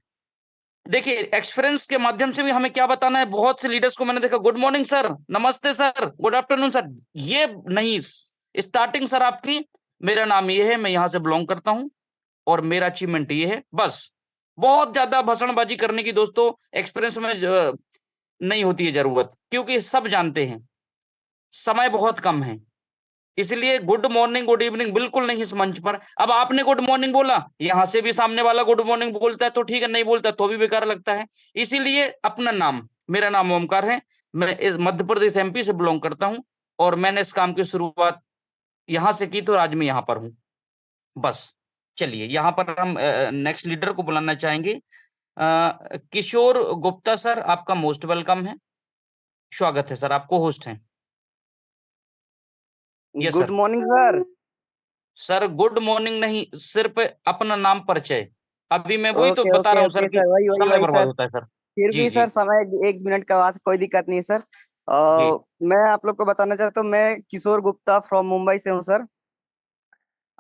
देखिए एक्सपीरियंस के माध्यम से भी हमें क्या बताना है। बहुत से लीडर्स को मैंने देखा, गुड मॉर्निंग सर, नमस्ते सर, गुड आफ्टरनून सर, ये नहीं। स्टार्टिंग सर आपकी, मेरा नाम ये है, मैं यहाँ से बिलोंग करता हूँ और मेरा अचीवमेंट ये है, बस। बहुत ज्यादा भाषणबाजी करने की दोस्तों एक्सपीरियंस में नहीं होती है जरूरत, क्योंकि सब जानते हैं समय बहुत कम है। इसलिए गुड मॉर्निंग गुड इवनिंग बिल्कुल नहीं इस मंच पर। अब आपने गुड मॉर्निंग बोला, यहां से भी सामने वाला गुड मॉर्निंग बोलता है तो ठीक है, नहीं बोलता तो भी बेकार लगता है। इसीलिए अपना नाम, मेरा नाम ओमकार है, मैं इस मध्य प्रदेश MP से बिलोंग करता हूं और मैंने इस काम की शुरुआत यहां से की तो आज मैं यहां पर हूं, बस। चलिए यहाँ पर हम नेक्स्ट लीडर को बुलाना चाहेंगे। किशोर गुप्ता सर, आपका मोस्ट वेलकम है, स्वागत है सर, आपको होस्ट हैं। Yes good sir. Morning sir. Sir good morning नहीं, सिर्फ अपना नाम परिचय। अभी मैं वही तो ओके बता ओके रहा हूँ सर ओके कि सर, वही वही समय वही बर्बाद सर। होता है सर। फिर जी भी जी सर समय 1 मिनट का बात, कोई दिक्कत नहीं सर। जी। मैं आप लोग को बताना चाहता हूँ, मैं किशोर गुप्ता फ्रॉम मुंबई से हूँ सर।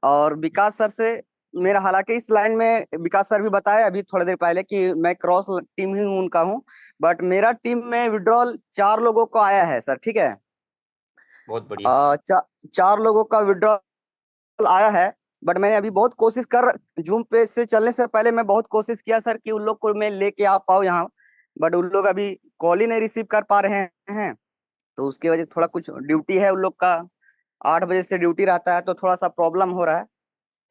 और विकास सर से मेरा हालांकि इस लाइन में विकास सर भी बताया अभी थोड़ी देर पहले कि मैं क्रॉस टीम ही हूँ उनका हूँ, बट मेरा टीम में विड्रॉल 4 लोगों को आया है सर, ठीक है। बहुत बढ़िया। चार लोगों का विड्रॉल आया है, बट मैंने अभी बहुत कोशिश कर जूम पे से चलने से पहले मैं बहुत कोशिश किया सर कि उन लोग को मैं लेके आ पाऊँ यहाँ, बट उन लोग अभी कॉल ही नहीं रिसीव कर पा रहे हैं। तो उसकी वजह से थोड़ा कुछ ड्यूटी है उन लोग का, 8 बजे से ड्यूटी रहता है, तो थोड़ा सा प्रॉब्लम हो रहा है।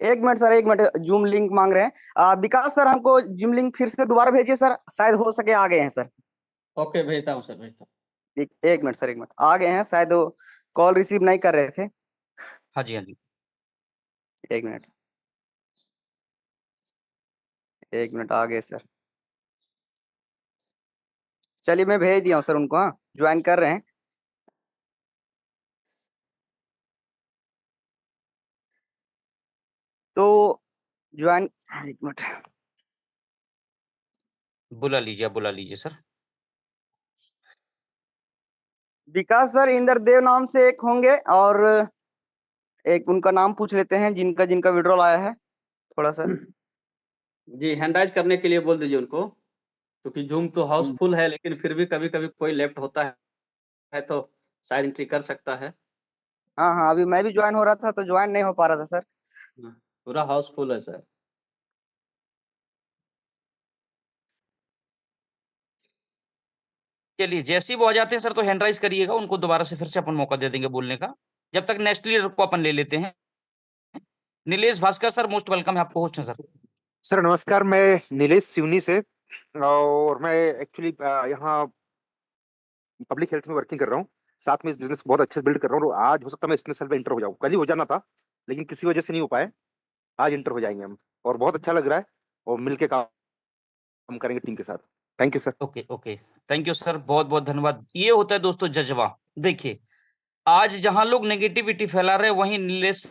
1 minute sir, 1 minute, zoom link मांग रहे हैं। विकास सर हमको जूम लिंक फिर से दोबारा भेजिए सर, शायद हो सके आ गए हैं सर। ओके, भेजता हूँ सर, भेजता हूँ। एक मिनट सर, 1 मिनट, आ गए हैं शायद, वो कॉल रिसीव नहीं कर रहे थे। हाँ जी, हाँ जी। 1 मिनट, 1 मिनट, आ गए सर। चलिए मैं भेज दिया हूँ सर उनको, हाँ ज्वाइन कर रहे हैं। तो ज्वाइन, 1 मिनट, बुला लीजिए, आप बुला लीजिए सर। विकास सर इंद्रदेव नाम से एक होंगे, और एक उनका नाम पूछ लेते हैं जिनका जिनका विड्रॉल आया है थोड़ा सा। जी, हैंड राइज करने के लिए बोल दीजिए उनको, क्योंकि जूम तो हाउसफुल है, लेकिन फिर भी कभी-कभी कोई लेफ्ट होता है तो शायद एंट्री कर सकता है। हाँ हाँ, अभी मैं भी ज्वाइन हो रहा था तो ज्वाइन नहीं हो पा रहा था सर। हाँ, पूरा हाउसफुल है सर। चलिए, जैसे ही वो आ जाते हैं सर तो हैंड राइज करिएगा, उनको दोबारा से फिर से अपन मौका दे देंगे बोलने का। जब तक नेक्स्ट लीडर को अपन ले लेते हैं। Nilesh Bhaskar sir, most welcome है, आपको होस्ट है सर। सर नमस्कार, मैं नीलेश सिवनी से, और मैं एक्चुअली यहाँ पब्लिक हेल्थ में वर्किंग कर रहा हूँ। साथ में इस बिजनेस बहुत अच्छे से बिल्ड कर रहा हूँ, और आज हो सकता है मैं इसमें सेल में इंटर हो जाऊँ। कल ही हो जाना था, लेकिन किसी वजह से नहीं हो पाया। आज इंटर हो जाएंगे हम, और बहुत अच्छा लग रहा है, और मिलके काम करेंगे टीम के साथ। Thank you sir. Okay, okay. Thank you sir, बहुत-बहुत धन्यवाद। ये होता है दोस्तों जज़्बा। देखिए, आज जहाँ लोग नेगेटिविटी फैला रहे हैं, वहीं नीलेश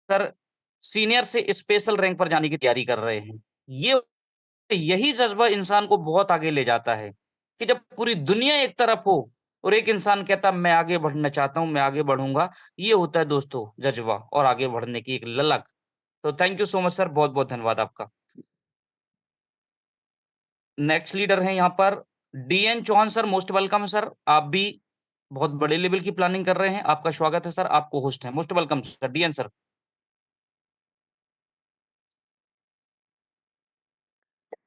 सर सीनियर से स्पेशल रैंक पर जाने की तैयारी कर रहे हैं। ये यही जज़्बा इंसान को बहुत आगे ले जाता है, कि जब पूरी दुनिया एक तरफ हो और एक इंसान कहता मैं आगे बढ़ना चाहता हूँ, मैं आगे बढ़ूँगा, ये होता है दोस्तों जज़्बा और आगे बढ़ने की एक ललक। तो thank you so much sir, बहुत-बहुत धन्यवाद आपका। नेक्स्ट लीडर हैं यहाँ पर DN Chauhan sir, most welcome sir. आप भी बहुत बड़े लेवल की प्लानिंग कर रहे हैं, आपका स्वागत है सर, आप को-होस्ट हैं। Most welcome sir, DN sir.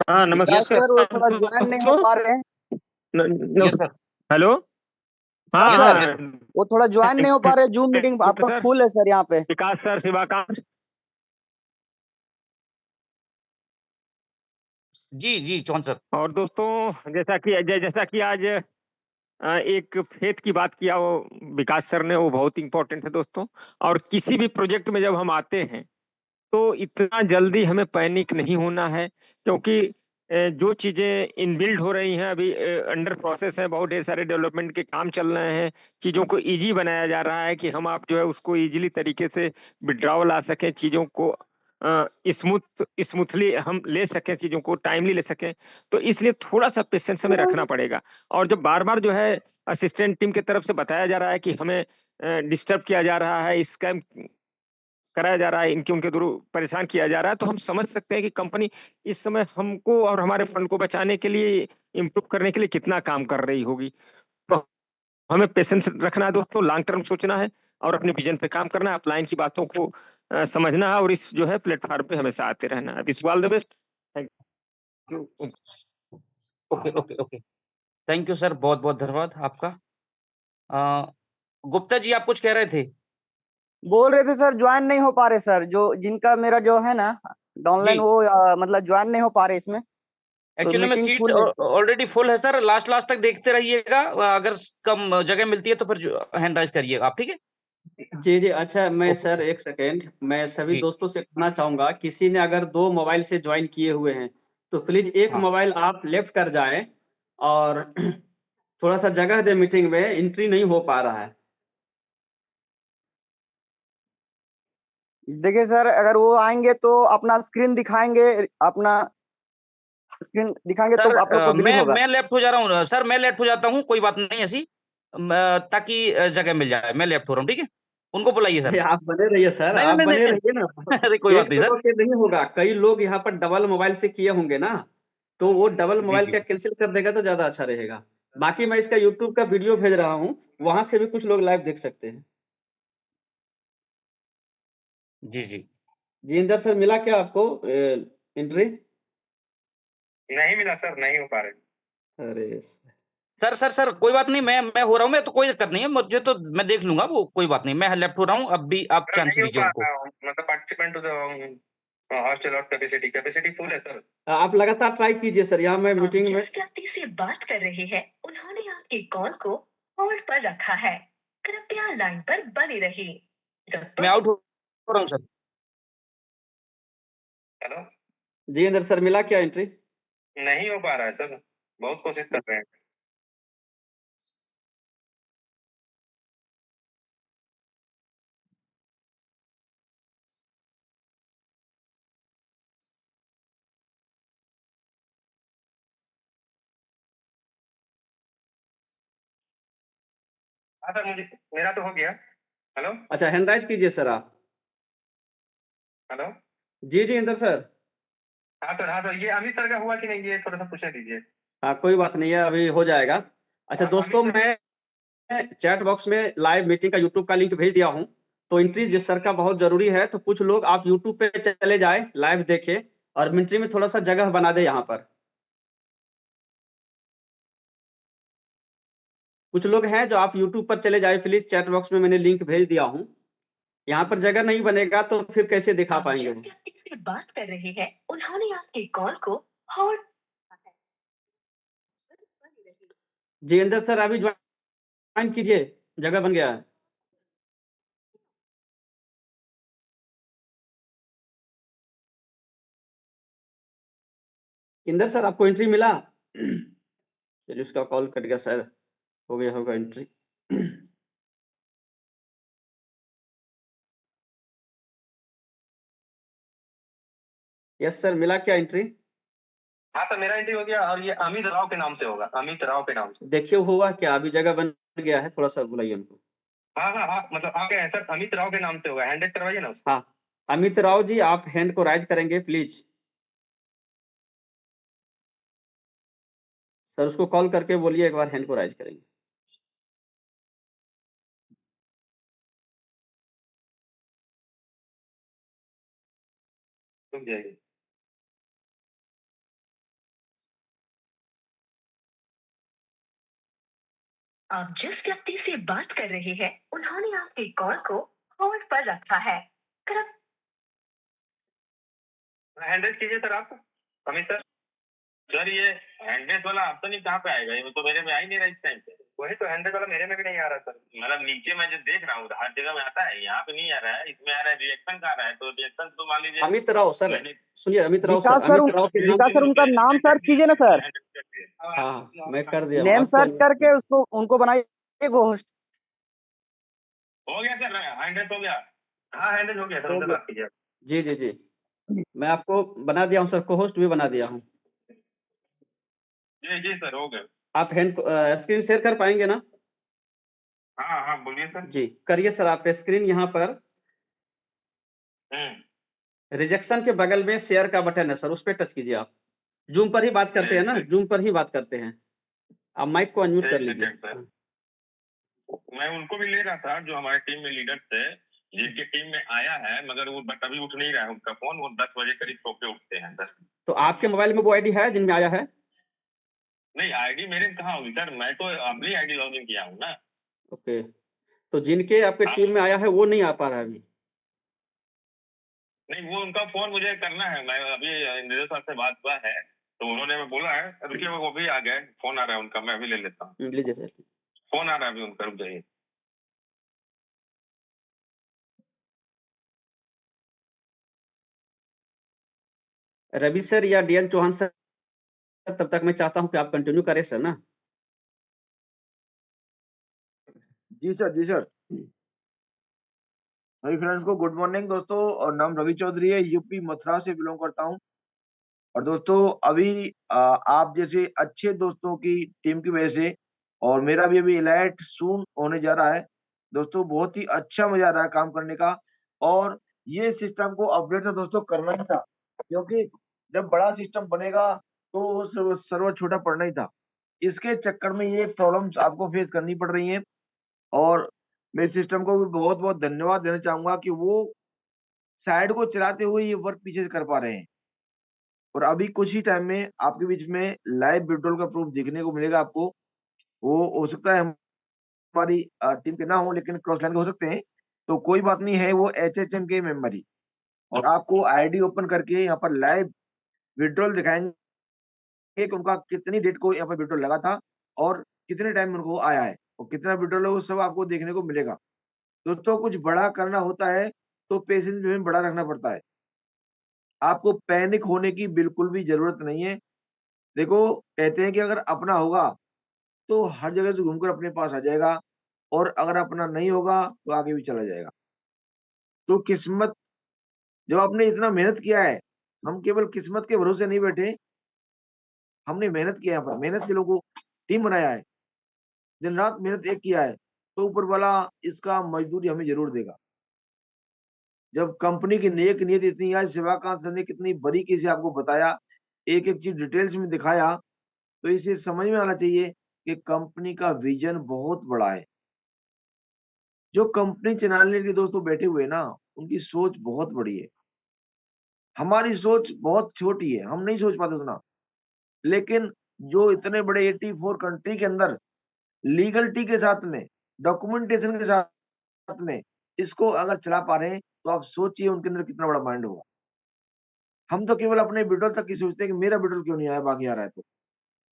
हाँ विकास नमस्कार सर वो थोड़ा ज्वाइन नहीं हो दोस्तों। पा रहे हैं, यस सर, हेलो। हाँ यस सर, हाँ, वो थोड़ा ज्वाइन नहीं हो पा रहे, जूम मीटिंग आपका सर फुल है सर यहाँ पे। विकास सर शिवाकांत। जी, जी, चौहान सर। और दोस्तों, जैसा कि आज एक फेथ की बात किया वो विकास सर ने, वो बहुत इंपॉर्टेंट है दोस्तों। और किसी भी प्रोजेक्ट में जब हम आते हैं तो इतना जल्दी हमें पैनिक नहीं होना है, क्योंकि जो चीजें इनबिल्ड हो रही हैं अभी अंडर प्रोसेस है, बहुत ढेर सारे डेवलपमेंट के काम चल रहे हैं। चीजों को इजी बनाया जा रहा है कि हम आप जो है उसको इजीली तरीके से विड्रॉवल ला सकें, चीजों को स्मूथली हम ले सकें, चीजों को टाइमली ले सकें। तो इसलिए थोड़ा सा पेशेंस हमें रखना पड़ेगा। और जब बार बार जो है असिस्टेंट टीम की तरफ से बताया जा रहा है कि हमें डिस्टर्ब किया जा रहा है, स्कैम कराया जा रहा है, इनके उनके थ्रू परेशान किया जा रहा है, तो हम समझ सकते हैं कि कंपनी इस समय हमको और हमारे फंड को बचाने के लिए, इम्प्रूव करने के लिए कितना काम कर रही होगी। तो हमें पेशेंस रखना है दोस्तों, लॉन्ग टर्म सोचना है, और अपने विजन पे काम करना है, अपलाइन की बातों को समझना है, और इस जो है प्लेटफॉर्म पे हमेशा आते रहना है। Wish all the best. Thank you. Okay, okay, okay. Thank you sir, बहुत-बहुत धन्यवाद आपका। गुप्ता जी आप कुछ कह रहे थे? बोल रहे थे सर ज्वाइन नहीं हो पा रहे सर, जो जिनका मेरा जो है ना डाउनलाइन, जी। वो मतलब ज्वाइन नहीं हो पा रहे इसमें, तो एक्चुअली में मीटिंग सीट्स फुल है। ऑलरेडी फुल है सर, लास्ट तक देखते रहिएगा। अगर कम जगह मिलती है तो फिर जो हैंड राइज़ करिएगा आप, ठीक है? जी, जी। अच्छा, मैं ओके। सर 1 सेकंड, मैं सभी जी, दोस्तों से कहना चाहूँगा, किसी ने अगर 2 मोबाइल से जॉइन किए हुए हैं, तो प्लीज़ 1 हाँ। मोबाइल आप लेफ्ट कर जाएँ और थोड़ा-सा जगह दें मीटिंग में, एंट्री नहीं हो पा रहा है। देखिए सर, अगर वो आएंगे तो अपना स्क्रीन दिखाएंगे, अपना स्क्रीन दिखाएंगे तो सर आप लोग को बिलीव होगा। मैं लेफ्ट हो जा रहा हूँ सर, मैं लेफ्ट हो जाता हूँ, कोई बात नहीं ऐसी। ताकि जगह मिल जाए, मैं लेफ्ट हो रहा हूँ, ठीक है? उनको बुलाइए अरे सर। आप बने रहिए सर, नहीं आप नहीं नहीं बने नहीं रहिए ना। नहीं। अरे कोई बात एक नहीं दो सर। के नहीं होगा, कई लोग यहाँ पर डबल मोबाइल से किए होंगे ना, तो वो डबल जी मोबाइल जी का कैंसिल कर देगा तो ज्यादा अच्छा रहेगा। बाकी मैं इसका यूट्यूब का वीडियो भेज रहा हूँ, वहां से भी कुछ लोग लाइव देख सकते हैं। जी जी। जी इंदर सर, मिला क्या आपको एंट्री? नहीं मिला सर, नहीं हो पा रहे। अरे सर कोई बात नहीं, मैं हो रहा हूँ, मैं तो कोई दिक्कत नहीं है मुझे, तो मैं देख लूंगा वो, कोई बात नहीं, मैं लेफ्ट हो रहा हूँ, अब भी आप सर चांस नहीं हो दीजिए पा उनको। रहा हूँ, मतलब पार्टिसिपेंट हॉस्टल और कैपेसिटी फुल है सर। आप लगातार ट्राई कीजिए सर, यहाँ मैं मीटिंग में। जिस व्यक्ति से बात कर रहे हैं उन्होंने आपके कॉल को होल्ड पर रखा है, कृपया लाइन पर बने रहिए। जब मैं आउट हो रहा हूँ सर। हेलो, जी इंदर सर, मिला क्या एंट्री? नहीं हो पा रहा है सर, बहुत कोशिश कर रहे हैं। हाँ सर, मुझे मेरा तो हो गया। हेलो अच्छा, हैंड राइज कीजिए सर आप। हेलो। जी जी इंदर सर। हाँ सर, ये अमित सर का हुआ कि नहीं, ये थोड़ा सा पूछने दीजिए। हाँ कोई बात नहीं है, अभी हो जाएगा। अच्छा दोस्तों, अमित सर, मैं चैट बॉक्स में लाइव मीटिंग का यूट्यूब का लिंक भेज दिया हूँ। तो एंट्री जिस सर का बहुत जरूरी है, तो कुछ लोग आप यूट्यूब पे चले जाए, लाइव देखे, और मिलिट्री में थोड़ा सा जगह बना दे यहाँ पर। कुछ लोग हैं जो आप यूट्यूब पर चले जाए प्लीज, चैट बॉक्स में मैंने लिंक भेज दिया हूँ। यहाँ पर जगह नहीं बनेगा तो फिर कैसे दिखा आप पाएंगे जिस वो? व्यक्ति से बात कर रहे हैं उन्होंने आपके कॉल को होल्ड बने रहिए। जी इंदर सर, अभी ज्वाइन कीजिए, जगह बन गया है। इंदर सर, आपको एंट्री मिला? चलिए, उसका कॉल कट गया शायद, हो गया होगा एंट्री। यस सर, मिला क्या एंट्री? हाँ सर, मेरा एंट्री हो गया, और ये अमित राव के नाम से होगा, अमित राव के नाम से। देखिए हुआ क्या, अभी जगह बन गया है, थोड़ा सा बुलाइए उनको। हाँ, मतलब आ गए हैं सर, अमित राव के नाम से होगा, हैंड करवाइए ना उसको। हाँ, अमित राव जी, आप हैंड को राइज करेंगे प्लीज। सर उसको कॉल करके बोलिए एक बार हैंड को राइज करेंगे। रुक जाइए। आप जिस व्यक्ति से बात कर रहे हैं उन्होंने आपके कॉल को होल्ड पर रखा है, कृपया हैंडल कीजिए सर आप, अमित सर। सर ये हैंडरेस वाला ऑप्शन ही कहाँ पे आएगा, ये तो मेरे में आ ही नहीं रहा इस टाइम पे। वही तो, हैंडरेस वाला मेरे में भी नहीं आ रहा सर, मतलब नीचे मैं जो देख रहा हूँ हर जगह में आता है, यहाँ पे नहीं आ रहा है, इसमें आ रहा है रिएक्शन का आ रहा है, तो रिएक्शन तो मान लीजिए अमित राव सर, मैंने सुनिए, अमित राव विकास सर, सर अमित राव के नाम। विकास सर उनका नाम सर्च कीजिए ना सर, हाँ मैं कर दिया हूँ, नेम आपको सर्च करके उसको उनको बनाइए होस्ट। हो गया सर, हैंडरेस हो गया। हाँ हैंडरेस हो गया सर, उनसे बात कीजिए। जी जी जी, मैं आपको बना दिया हूँ सर, को होस्ट भी बना दिया हूँ। जी सर, हो गया। आप हैंड स्क्रीन शेयर कर पाएंगे ना? हाँ बोलिए सर। जी करिए सर, आप स्क्रीन यहाँ पर रिजेक्शन के बगल में शेयर का बटन है सर, उस पर टच कीजिए। आप जूम पर ही बात करते हैं ना, जूम पर ही बात करते हैं। आप माइक को अनम्यूट कर लीजिए। मैं उनको भी ले रहा था जो हमारे टीम में लीडर थे, जिनके टीम में आया है, मगर वो बट अभी उठ नहीं रहा है उनका फोन, वो 10 बजे करीब सो के उठते हैं सर। तो आपके मोबाइल में वो आईडी है जिनमें आया है? नहीं, आईडी मेरे में कहाँ होगी सर, मैं तो अपनी आईडी लॉग इन किया हूँ ना। ओके, तो जिनके आपके टीम में आया है वो नहीं आ पा रहा है अभी? नहीं, वो उनका फोन मुझे करना है, मैं अभी इंद्र सर से बात हुआ है, तो उन्होंने मैं बोला है, रुकिए वो भी आ गए, फोन आ रहा है उनका, मैं अभी ले लेता हूँ। लीजिए सर। फोन आ रहा है अभी उनका, रुक जाइए। रवि सर या डीएन चौहान सर, तब तक मैं चाहता हूं कि आप कंटिन्यू करें सर ना। जी सर, जी सर। सभी फ्रेंड्स को गुड मॉर्निंग दोस्तों, और नाम रवि चौधरी है, यूपी मथुरा से बिलोंग करता हूं। और दोस्तों अभी आप जैसे अच्छे दोस्तों की टीम की वजह से, और मेरा भी अभी इलाइट सून होने जा रहा है, दोस्तों बहुत ही अच्छा मजा आ रहा है काम करने का। और ये सिस्टम को अपडेट तो दोस्तों करना ही था, क्योंकि जब बड़ा सिस्टम बनेगा तो वो सर्वर छोटा पड़ना ही था। इसके चक्कर में ये प्रॉब्लम्स आपको फेस करनी पड़ रही हैं। और मैं सिस्टम को भी बहुत बहुत धन्यवाद देना चाहूंगा कि वो साइड को चलाते हुए ये वर्क पीछे से कर पा रहे हैं। और अभी कुछ ही टाइम में आपके बीच में लाइव विड्रॉल का प्रूफ देखने को मिलेगा आपको। वो हो सकता है हमारी टीम के ना हो, लेकिन क्रॉस लाइन के हो सकते हैं, तो कोई बात नहीं है, वो HHM के मेंबर ही। और आपको आईडी ओपन करके यहाँ पर लाइव विड्रॉल दिखाएंगे कि उनका कितनी डेट को यहाँ पर विड्रॉल लगा था और कितने टाइम में उनको आया है और कितना विड्रॉल है, वो सब आपको देखने को मिलेगा। दोस्तों कुछ बड़ा करना होता है तो पेशेंस जो है बड़ा रखना पड़ता है। आपको पैनिक होने की बिल्कुल भी जरूरत नहीं है। देखो, कहते हैं कि अगर अपना होगा तो हर जगह से घूमकर अपने पास आ जाएगा, और अगर अपना नहीं होगा तो आगे भी चला जाएगा। तो किस्मत, जब आपने इतना मेहनत किया है, हम केवल किस्मत के भरोसे नहीं बैठे, हमने मेहनत किया है, यहाँ पर मेहनत से लोगों को टीम बनाया है, दिन रात मेहनत एक किया है, तो ऊपर वाला इसका मजदूरी हमें जरूर देगा। जब कंपनी की नेक नीयत इतनी है, शिवाकांत सर ने कितनी बारीकी से आपको बताया, एक एक चीज डिटेल्स में दिखाया, तो इसे समझ में आना चाहिए कि कंपनी का विजन बहुत बड़ा है। जो कंपनी चलाने के लिए दोस्तों बैठे हुए ना, उनकी सोच बहुत बड़ी है। हमारी सोच बहुत छोटी है, हम नहीं सोच पाते उतना। लेकिन जो इतने बड़े 84 कंट्री के अंदर लीगलिटी के साथ में, डॉक्यूमेंटेशन के साथ में इसको अगर चला पा रहे हैं, तो आप सोचिए उनके अंदर कितना बड़ा माइंड होगा। हम तो केवल अपने विड्रॉल तक ही सोचते हैं कि मेरा विड्रॉल क्यों नहीं आया, बाकी आ रहा है। तो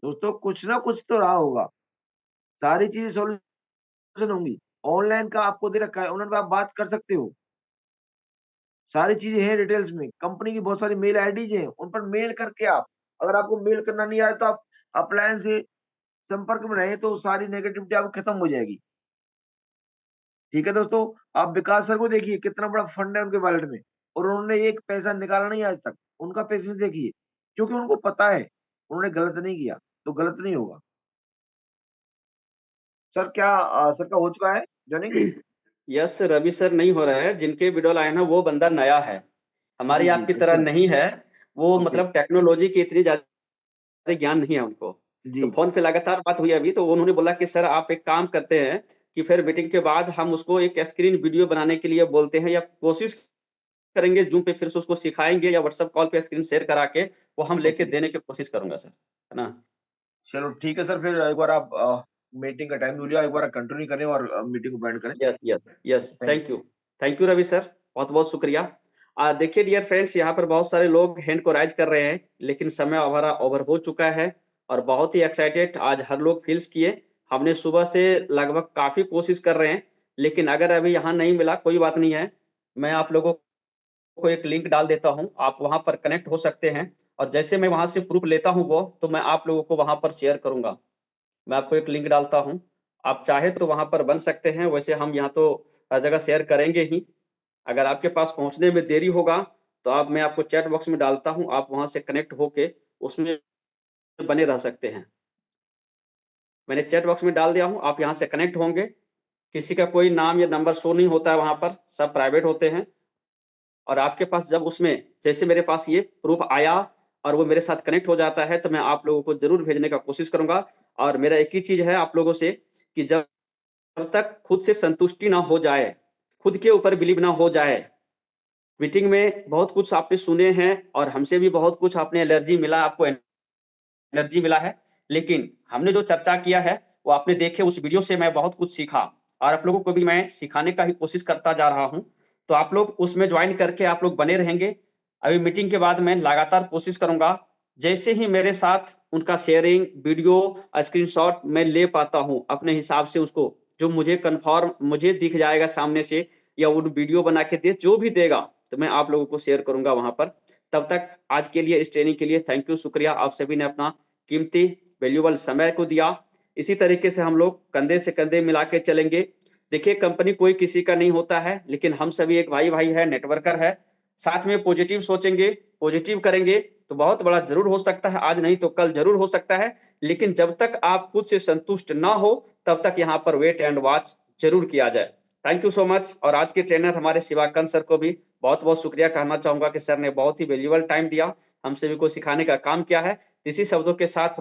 दोस्तों कुछ ना कुछ तो रहा होगा, सारी चीजें सॉल्यूशन होंगी। ऑनलाइन का आपको दे रखा है, ऑनलाइन पे आप बात कर सकते हो, सारी चीजें हैं डिटेल्स में। कंपनी की बहुत सारी मेल आईडीज हैं, उन पर मेल करके आप, अगर आपको मेल करना नहीं आया तो आप अपलायंस से संपर्क में रहे, तो सारी नेगेटिविटी आपको खत्म हो जाएगी। ठीक है दोस्तों, आप विकास सर को देखिए, कितना बड़ा फंड है उनके वॉलेट में, और उन्होंने एक पैसा निकाला नहीं आज तक। उनका पेशेंस देखिए, क्योंकि उनको पता है उन्होंने गलत नहीं किया, तो गलत नहीं होगा। सर क्या सर का हो चुका है ज्वाइनिंग? यस रवि सर, नहीं हो रहा है। जिनके विड्रॉल आए ना वो बंदा नया है, हमारी जी जी आपकी तरह बिल्कुल। नहीं है। वो ओके। मतलब टेक्नोलॉजी की इतनी ज्यादा ज्ञान नहीं है उनको। जी तो फोन पे लगातार बात हुई अभी, तो उन्होंने बोला कि सर आप एक काम करते हैं कि फिर मीटिंग के बाद हम उसको एक स्क्रीन वीडियो बनाने के लिए बोलते हैं, या कोशिश करेंगे जूम पे फिर से उसको सिखाएंगे, या व्हाट्सएप कॉल पे स्क्रीन शेयर करा के वो हम लेके ओके, देने की कोशिश करूंगा सर, है ना। चलो ठीक है सर, फिर एक बार आप मीटिंग का टाइम लिया, एक बार कंटिन्यू करें और मीटिंग को बैंड करें। Yes yes yes, thank thank you Ravi sir, बहुत बहुत शुक्रिया। देखिए डियर फ्रेंड्स, यहाँ पर बहुत सारे लोग हैंड को राइज कर रहे हैं, लेकिन समय हमारा ओवर हो चुका है, और बहुत ही एक्साइटेड आज हर लोग फील्स किए। हमने सुबह से लगभग काफी कोशिश कर रहे हैं, लेकिन अगर अभी यहाँ नहीं मिला कोई बात नहीं है, मैं आप लोगों को एक लिंक डाल देता हूँ, आप वहां पर कनेक्ट हो सकते हैं। और जैसे मैं वहां से प्रूफ लेता हूँ वो, तो मैं आप लोगों को वहां पर शेयर करूंगा। मैं आपको एक लिंक डालता हूँ, आप चाहे तो वहां पर बन सकते हैं। वैसे हम यहाँ तो हर जगह शेयर करेंगे ही। अगर आपके पास पहुंचने में देरी होगा तो आप, मैं आपको चैट बॉक्स में डालता हूँ, आप वहां से कनेक्ट होके उसमें बने रह सकते हैं। मैंने चैट बॉक्स में डाल दिया हूँ, आप यहाँ से कनेक्ट होंगे। किसी का कोई नाम या नंबर शो नहीं होता है वहां पर, सब प्राइवेट होते हैं। और आपके पास जब उसमें, जैसे मेरे पास ये प्रूफ आया और वो मेरे साथ कनेक्ट हो जाता है, तो मैं आप लोगों को जरूर भेजने का कोशिश करूंगा। और मेरा एक ही चीज है आप लोगों से कि जब तक खुद से संतुष्टि ना हो जाए, खुद के ऊपर बिलीव ना हो जाए, मीटिंग में बहुत कुछ आपने सुने हैं और हमसे भी बहुत कुछ आपने एनर्जी मिला, आपको एनर्जी मिला है, लेकिन हमने जो चर्चा किया है वो आपने देखे, उस वीडियो से मैं बहुत कुछ सीखा, और आप लोगों को भी मैं सिखाने का ही कोशिश करता जा रहा हूं। तो आप लोग उसमें ज्वाइन करके आप लोग बने रहेंगे। अभी मीटिंग के बाद मैं लगातार कोशिश करूंगा, जैसे ही मेरे साथ उनका शेयरिंग वीडियो स्क्रीनशॉट मैं ले पाता हूं अपने हिसाब से, उसको जो मुझे कन्फर्म मुझे दिख जाएगा सामने से, या वो वीडियो बना के दे, जो भी देगा, तो मैं आप लोगों को शेयर करूंगा वहां पर। तब तक आज के लिए, इस ट्रेनिंग के लिए थैंक यू, शुक्रिया। आप सभी ने अपना कीमती वैल्यूबल समय को दिया। इसी तरीके से हम लोग कंधे से कंधे मिला के चलेंगे। देखिए, कंपनी कोई किसी का नहीं होता है, लेकिन हम सभी एक भाई भाई है, नेटवर्कर है। साथ में पॉजिटिव सोचेंगे, पॉजिटिव करेंगे, तो बहुत बड़ा जरूर हो सकता है, आज नहीं तो कल जरूर हो सकता है। लेकिन जब तक आप खुद से संतुष्ट ना हो, तब तक यहाँ पर वेट एंड वॉच जरूर किया जाए। Thank you so much. और आज के ट्रेनर हमारे शिवाकांत सर को भी बहुत बहुत शुक्रिया कहना चाहूंगा कि सर ने बहुत ही वैल्यूएबल टाइम दिया, हम सभी को सिखाने का काम किया है। इसी शब्दों के साथ